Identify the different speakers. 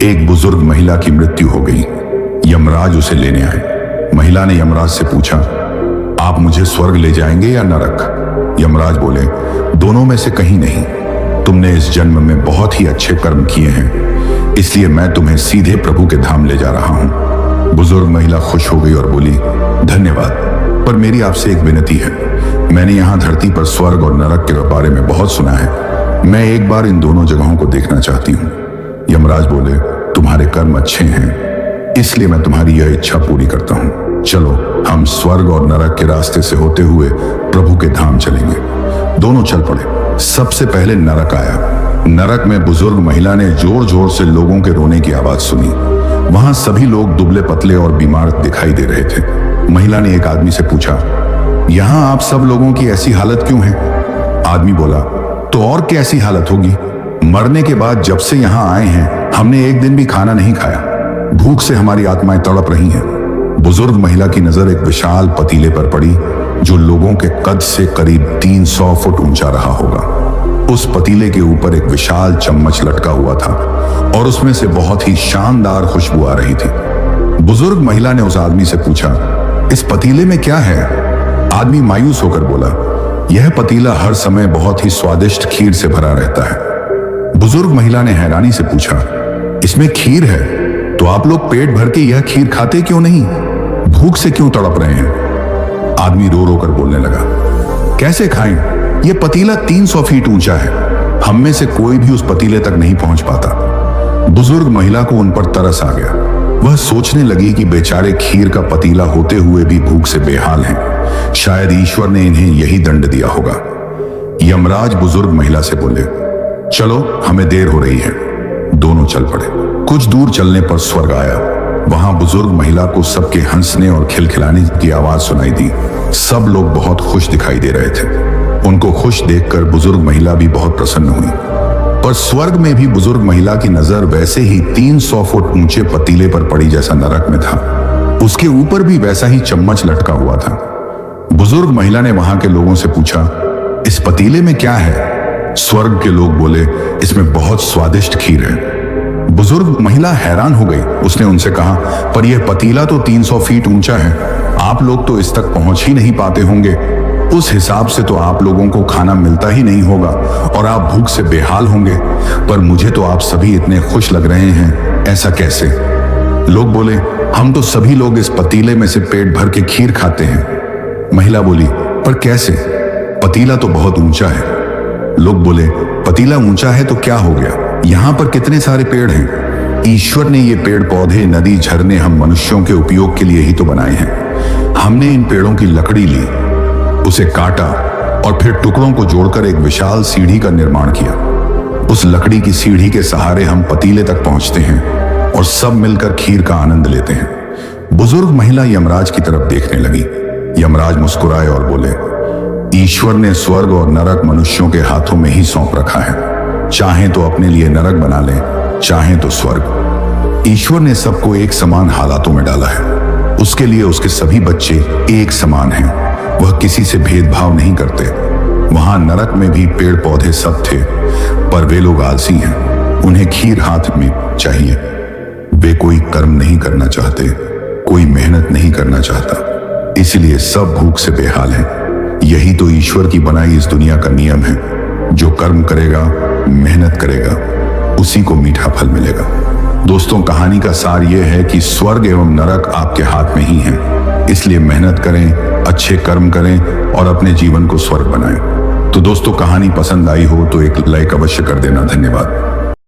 Speaker 1: एक बुजुर्ग महिला की मृत्यु हो गई। यमराज उसे लेने आए। महिला ने यमराज से पूछा, आप मुझे स्वर्ग ले जाएंगे या नरक? यमराज बोले, दोनों में से कहीं नहीं। तुमने इस जन्म में बहुत ही अच्छे कर्म किए हैं, इसलिए मैं तुम्हें सीधे प्रभु के धाम ले जा रहा हूं। बुजुर्ग महिला खुश हो गई और बोली, धन्यवाद, पर मेरी आपसे एक विनती है। मैंने यहाँ धरती पर स्वर्ग और नरक के बारे में बहुत सुना है। मैं एक बार इन दोनों जगहों को देखना चाहती हूँ। यमराज बोले, तुम्हारे कर्म अच्छे हैं, इसलिए मैं तुम्हारी यह इच्छा पूरी करता हूँ। चलो, हम स्वर्ग और नरक के रास्ते से होते हुए प्रभु के धाम चलेंगे। दोनों चल पड़े। सबसे पहले नरक आया। नरक में बुजुर्ग महिला ने जोर जोर से लोगों के रोने की आवाज सुनी। वहां सभी लोग दुबले पतले और बीमार दिखाई दे रहे थे। महिला ने एक आदमी से पूछा, यहाँ आप सब लोगों की ऐसी हालत क्यों है? आदमी बोला, तो और कैसी हालत होगी? मरने के बाद जब से यहाँ आए हैं, हमने एक दिन भी खाना नहीं खाया। भूख से हमारी आत्माएं तड़प रही हैं। बुजुर्ग महिला की नजर एक विशाल पतीले पर पड़ी, जो लोगों के कद से करीब 300 फुट ऊंचा रहा होगा। उस पतीले के ऊपर एक विशाल चम्मच लटका हुआ था और उसमें से बहुत ही शानदार खुशबू आ रही थी। बुजुर्ग महिला ने उस आदमी से पूछा, इस पतीले में क्या है? आदमी मायूस होकर बोला, यह पतीला हर समय बहुत ही स्वादिष्ट खीर से भरा रहता है। बुजुर्ग महिला ने हैरानी से पूछा, इसमें खीर है, तो आप लोग पेट भर के यह खीर खाते क्यों नहीं? भूख से क्यों तड़प रहे हैं? आदमी रो रो कर बोलने लगा, कैसे खाएं? यह पतीला 300 फीट ऊंचा है। हम में से कोई भी उस पतीले तक नहीं पहुंच पाता। बुजुर्ग महिला को उन पर तरस आ गया। वह सोचने लगी कि बेचारे खीर का पतीला होते हुए भी भूख से बेहाल हैं। शायद ईश्वर ने इन्हें यही दंड दिया होगा। यमराज बुजुर्ग महिला से बोले, चलो, हमें देर हो रही है। दोनों चल पड़े। कुछ दूर चलने पर स्वर्ग आया। वहां बुजुर्ग महिला को सबके हंसने और खिलखिलाने की आवाज सुनाई दी। सब लोग बहुत खुश दिखाई दे रहे थे। उनको खुश देखकर बुजुर्ग महिला भी बहुत प्रसन्न हुई। पर स्वर्ग में भी बुजुर्ग महिला की नजर वैसे ही 300 फुट ऊंचे पतीले पर पड़ी जैसा नरक में था। उसके ऊपर भी वैसा ही चम्मच लटका हुआ था। बुजुर्ग महिला ने वहां के लोगों से पूछा, इस पतीले में क्या है? स्वर्ग के लोग बोले, इसमें बहुत स्वादिष्ट खीर है। बुजुर्ग महिला हैरान हो गई। उसने उनसे कहा, पर यह पतीला तो 300 फीट ऊंचा है। आप लोग तो इस तक पहुंच ही नहीं पाते होंगे। उस हिसाब से तो आप लोगों को खाना मिलता ही नहीं होगा और आप भूख से बेहाल होंगे। पर मुझे तो आप सभी इतने खुश लग रहे हैं, ऐसा कैसे? लोग बोले, हम तो सभी लोग इस पतीले में से पेट भर के खीर खाते हैं। महिला बोली, पर कैसे? पतीला तो बहुत ऊंचा है। लोग बोले, पतीला ऊंचा है तो क्या हो गया? यहाँ पर कितने सारे पेड़ हैं। ईश्वर ने ये पेड़ पौधे, नदी, झरने हम मनुष्यों के उपयोग के लिए ही तो बनाए हैं। हमने इन पेड़ों की लकड़ी ली, उसे काटा और फिर टुकड़ों को जोड़कर एक विशाल सीढ़ी का निर्माण किया। उस लकड़ी की सीढ़ी के सहारे हम पतीले तक पहुंचते हैं और सब मिलकर खीर का आनंद लेते हैं। बुजुर्ग महिला यमराज की तरफ देखने लगी। यमराज मुस्कुराए और बोले, ईश्वर ने स्वर्ग और नरक मनुष्यों के हाथों में ही सौंप रखा है। चाहे तो अपने लिए नरक बना लें, चाहे तो स्वर्ग। ईश्वर ने सबको एक समान हालातों में डाला है। उसके लिए उसके सभी बच्चे एक समान हैं। वह किसी से भेदभाव नहीं करते। वहां नरक में भी पेड़ पौधे सब थे, पर वे लोग आलसी हैं। उन्हें खीर हाथ में चाहिए। वे कोई कर्म नहीं करना चाहते, कोई मेहनत नहीं करना चाहता, इसलिए सब भूख से बेहाल हैं। यही तो ईश्वर की बनाई इस दुनिया का नियम है। जो कर्म करेगा, मेहनत करेगा, उसी को मीठा फल मिलेगा। दोस्तों, कहानी का सार यह है कि स्वर्ग एवं नरक आपके हाथ में ही है। इसलिए मेहनत करें, अच्छे कर्म करें और अपने जीवन को स्वर्ग बनाएं। तो दोस्तों, कहानी पसंद आई हो तो एक लाइक अवश्य कर देना। धन्यवाद।